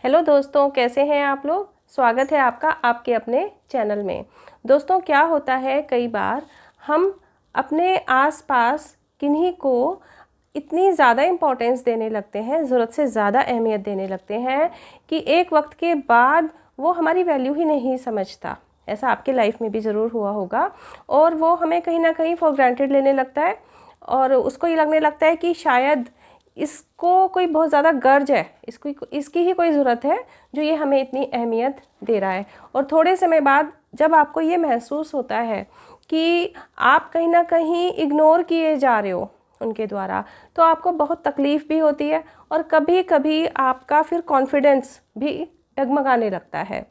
Hello दोस्तों, कैसे हैं आप लोग। स्वागत है आपका आपके अपने चैनल में। दोस्तों, क्या होता है कई बार हम अपने आसपास किन्हीं को इतनी ज़्यादा इम्पोर्टेंस देने लगते हैं, ज़रूरत से ज़्यादा अहमियत देने लगते हैं कि एक वक्त के बाद वो हमारी वैल्यू ही नहीं समझता। ऐसा आपके लाइफ में भी ज़रूर हुआ होगा। और वो हमें कहीं ना कहीं फॉर ग्रांटेड लेने लगता है और उसको ये लगने लगता है कि शायद इसको कोई बहुत ज़्यादा गर्ज है, इसकी ही कोई ज़रूरत है जो ये हमें इतनी अहमियत दे रहा है। और थोड़े समय बाद जब आपको ये महसूस होता है कि आप कहीं ना कहीं इग्नोर किए जा रहे हो उनके द्वारा, तो आपको बहुत तकलीफ़ भी होती है और कभी कभी आपका फिर कॉन्फिडेंस भी डगमगाने लगता है।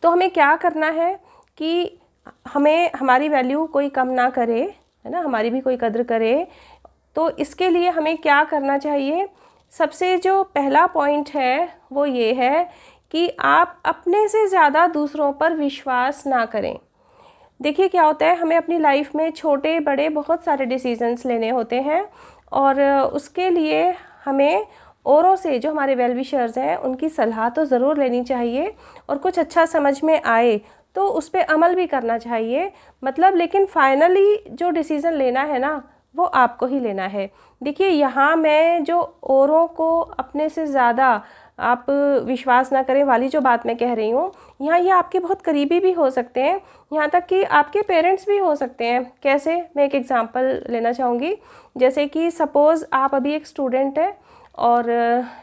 तो हमें क्या करना है कि हमें हमारी वैल्यू कोई कम ना करे, है ना, हमारी भी कोई कद्र करे। तो इसके लिए हमें क्या करना चाहिए। सबसे जो पहला पॉइंट है वो ये है कि आप अपने से ज़्यादा दूसरों पर विश्वास ना करें। देखिए क्या होता है, हमें अपनी लाइफ में छोटे बड़े बहुत सारे डिसीजंस लेने होते हैं और उसके लिए हमें औरों से, जो हमारे वेल विशर्स हैं, उनकी सलाह तो ज़रूर लेनी चाहिए और कुछ अच्छा समझ में आए तो उस पर अमल भी करना चाहिए। मतलब लेकिन फाइनली जो डिसीज़न लेना है ना, वो आपको ही लेना है। देखिए यहाँ मैं जो औरों को अपने से ज़्यादा आप विश्वास ना करें वाली जो बात मैं कह रही हूँ, यहाँ ये आपके बहुत करीबी भी हो सकते हैं, यहाँ तक कि आपके पेरेंट्स भी हो सकते हैं। कैसे, मैं एक एग्जांपल लेना चाहूँगी। जैसे कि सपोज़ आप अभी एक स्टूडेंट है और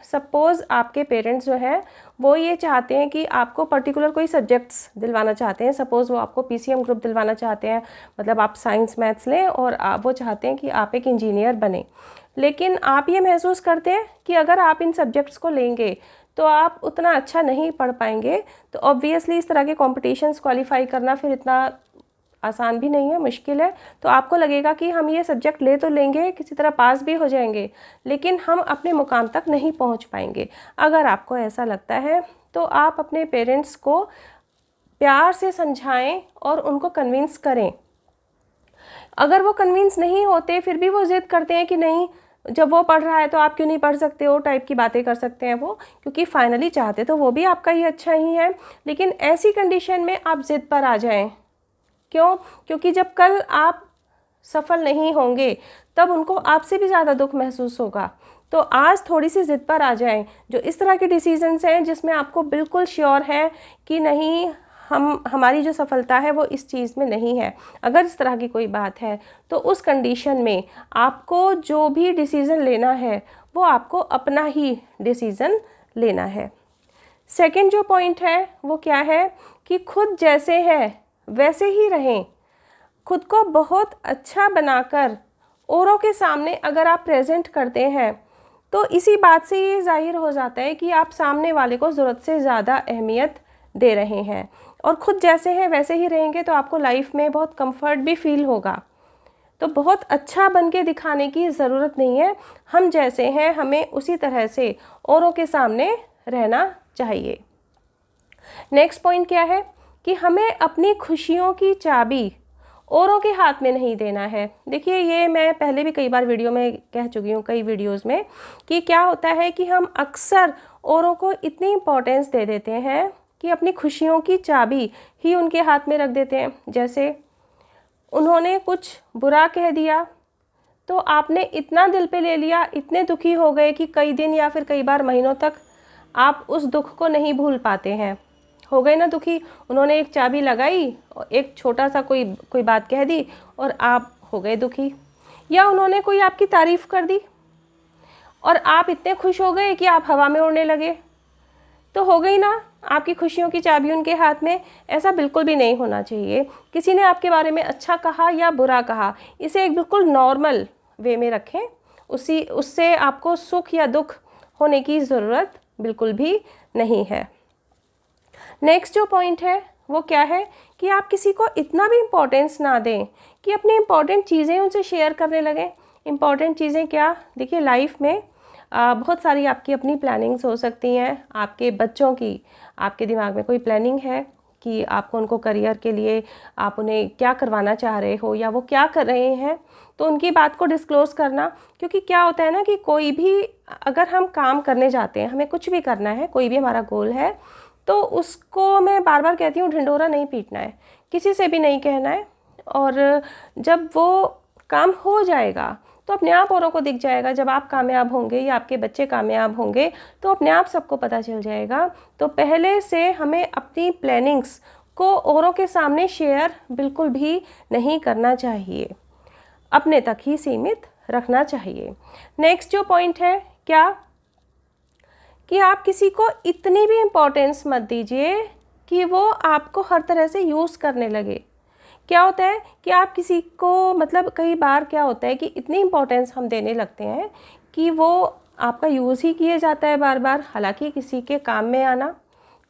सपोज़ आपके पेरेंट्स जो हैं वो ये चाहते हैं कि आपको पर्टिकुलर कोई सब्जेक्ट्स दिलवाना चाहते हैं। सपोज़ वो आपको पीसीएम ग्रुप दिलवाना चाहते हैं, मतलब आप साइंस मैथ्स लें और वो चाहते हैं कि आप एक इंजीनियर बने। लेकिन आप ये महसूस करते हैं कि अगर आप इन सब्जेक्ट्स को लेंगे तो आप उतना अच्छा नहीं पढ़ पाएंगे। तो ऑब्वियसली इस तरह के कॉम्पिटिशन्स क्वालिफाई करना फिर इतना आसान भी नहीं है, मुश्किल है। तो आपको लगेगा कि हम ये सब्जेक्ट ले तो लेंगे, किसी तरह पास भी हो जाएंगे, लेकिन हम अपने मुकाम तक नहीं पहुंच पाएंगे। अगर आपको ऐसा लगता है तो आप अपने पेरेंट्स को प्यार से समझाएं और उनको कन्विंस करें। अगर वो कन्विंस नहीं होते, फिर भी वो ज़िद करते हैं कि नहीं, जब वो पढ़ रहा है तो आप क्यों नहीं पढ़ सकते हो, टाइप की बातें कर सकते हैं वो, क्योंकि फाइनली चाहते तो वो भी आपका ही अच्छा ही है। लेकिन ऐसी कंडीशन में आप ज़िद पर आ जाएं। क्यों? क्योंकि जब कल आप सफल नहीं होंगे तब उनको आपसे भी ज़्यादा दुख महसूस होगा। तो आज थोड़ी सी ज़िद पर आ जाएं। जो इस तरह के डिसीजंस हैं जिसमें आपको बिल्कुल श्योर है कि नहीं, हमारी जो सफलता है वो इस चीज़ में नहीं है, अगर इस तरह की कोई बात है, तो उस कंडीशन में आपको जो भी डिसीज़न लेना है वो आपको अपना ही डिसीज़न लेना है। सेकंड जो पॉइंट है वो क्या है कि खुद जैसे है वैसे ही रहें। खुद को बहुत अच्छा बनाकर औरों के सामने अगर आप प्रेजेंट करते हैं तो इसी बात से ये जाहिर हो जाता है कि आप सामने वाले को ज़रूरत से ज़्यादा अहमियत दे रहे हैं। और ख़ुद जैसे हैं वैसे ही रहेंगे तो आपको लाइफ में बहुत कंफर्ट भी फील होगा। तो बहुत अच्छा बन के दिखाने की ज़रूरत नहीं है, हम जैसे हैं हमें उसी तरह से औरों के सामने रहना चाहिए। नेक्स्ट पॉइंट क्या है कि हमें अपनी खुशियों की चाबी औरों के हाथ में नहीं देना है। देखिए ये मैं पहले भी कई बार वीडियो में कह चुकी हूँ, कई वीडियोस में, कि क्या होता है कि हम अक्सर औरों को इतनी इम्पोर्टेंस दे देते हैं कि अपनी खुशियों की चाबी ही उनके हाथ में रख देते हैं। जैसे उन्होंने कुछ बुरा कह दिया तो आपने इतना दिल पे ले लिया, इतने दुखी हो गए कि कई दिन या फिर कई बार महीनों तक आप उस दुख को नहीं भूल पाते हैं। हो गए ना दुखी, उन्होंने एक चाबी लगाई और एक छोटा सा कोई बात कह दी और आप हो गए दुखी। या उन्होंने कोई आपकी तारीफ़ कर दी और आप इतने खुश हो गए कि आप हवा में उड़ने लगे, तो हो गई ना आपकी खुशियों की चाबी उनके हाथ में। ऐसा बिल्कुल भी नहीं होना चाहिए। किसी ने आपके बारे में अच्छा कहा या बुरा कहा, इसे एक बिल्कुल नॉर्मल वे में रखें। उससे आपको सुख या दुख होने की ज़रूरत बिल्कुल भी नहीं है। नेक्स्ट जो पॉइंट है वो क्या है कि आप किसी को इतना भी इम्पोर्टेंस ना दें कि अपनी इम्पोर्टेंट चीज़ें उनसे शेयर करने लगें। इम्पॉर्टेंट चीज़ें क्या, देखिए लाइफ में बहुत सारी आपकी अपनी प्लानिंग्स हो सकती हैं। आपके बच्चों की, आपके दिमाग में कोई प्लानिंग है कि आपको उनको करियर के लिए आप उन्हें क्या करवाना चाह रहे हो या वो क्या कर रहे हैं, तो उनकी बात को डिस्क्लोज़ करना। क्योंकि क्या होता है ना कि कोई भी अगर हम काम करने जाते हैं, हमें कुछ भी करना है, कोई भी हमारा गोल है, तो उसको मैं बार बार कहती हूँ ढिंढोरा नहीं पीटना है, किसी से भी नहीं कहना है। और जब वो काम हो जाएगा तो अपने आप औरों को दिख जाएगा। जब आप कामयाब होंगे या आपके बच्चे कामयाब होंगे तो अपने आप सबको पता चल जाएगा। तो पहले से हमें अपनी प्लानिंग्स को औरों के सामने शेयर बिल्कुल भी नहीं करना चाहिए, अपने तक ही सीमित रखना चाहिए। नेक्स्ट जो पॉइंट है क्या, कि आप किसी को इतनी भी इम्पोर्टेंस मत दीजिए कि वो आपको हर तरह से यूज़ करने लगे। क्या होता है कि आप किसी को मतलब कई बार क्या होता है कि इतनी इम्पोर्टेंस हम देने लगते हैं कि वो आपका यूज़ ही किए जाता है बार बार। हालांकि किसी के काम में आना,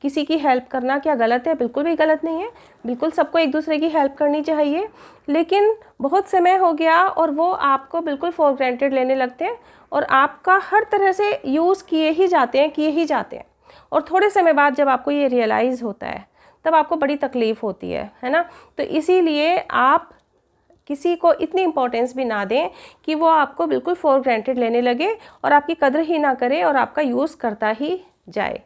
किसी की हेल्प करना क्या गलत है? बिल्कुल भी गलत नहीं है, बिल्कुल सबको एक दूसरे की हेल्प करनी चाहिए। लेकिन बहुत समय हो गया और वो आपको बिल्कुल फॉर ग्रांटेड लेने लगते हैं और आपका हर तरह से यूज़ किए ही जाते हैं। और थोड़े समय बाद जब आपको ये रियलाइज़ होता है तब आपको बड़ी तकलीफ़ होती है ना। तो इसीलिए आप किसी को इतनी इम्पोर्टेंस भी ना दें कि वो आपको बिल्कुल फॉर ग्रांटेड लेने लगे और आपकी कदर ही ना करे और आपका यूज़ करता ही जाए।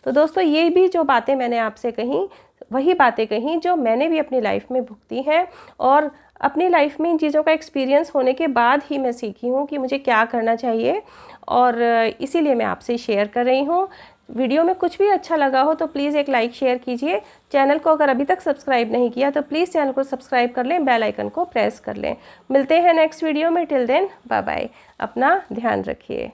तो दोस्तों, ये भी जो बातें मैंने आपसे कहीं, वही बातें कहीं जो मैंने भी अपनी लाइफ में भुगती हैं और अपनी लाइफ में इन चीज़ों का एक्सपीरियंस होने के बाद ही मैं सीखी हूँ कि मुझे क्या करना चाहिए, और इसीलिए मैं आपसे शेयर कर रही हूँ। वीडियो में कुछ भी अच्छा लगा हो तो प्लीज़ एक लाइक शेयर कीजिए। चैनल को अगर अभी तक सब्सक्राइब नहीं किया तो प्लीज़ चैनल को सब्सक्राइब कर लें, बेल आइकन को प्रेस कर लें। मिलते हैं नेक्स्ट वीडियो में। टिल देन बाय बाय, अपना ध्यान रखिए।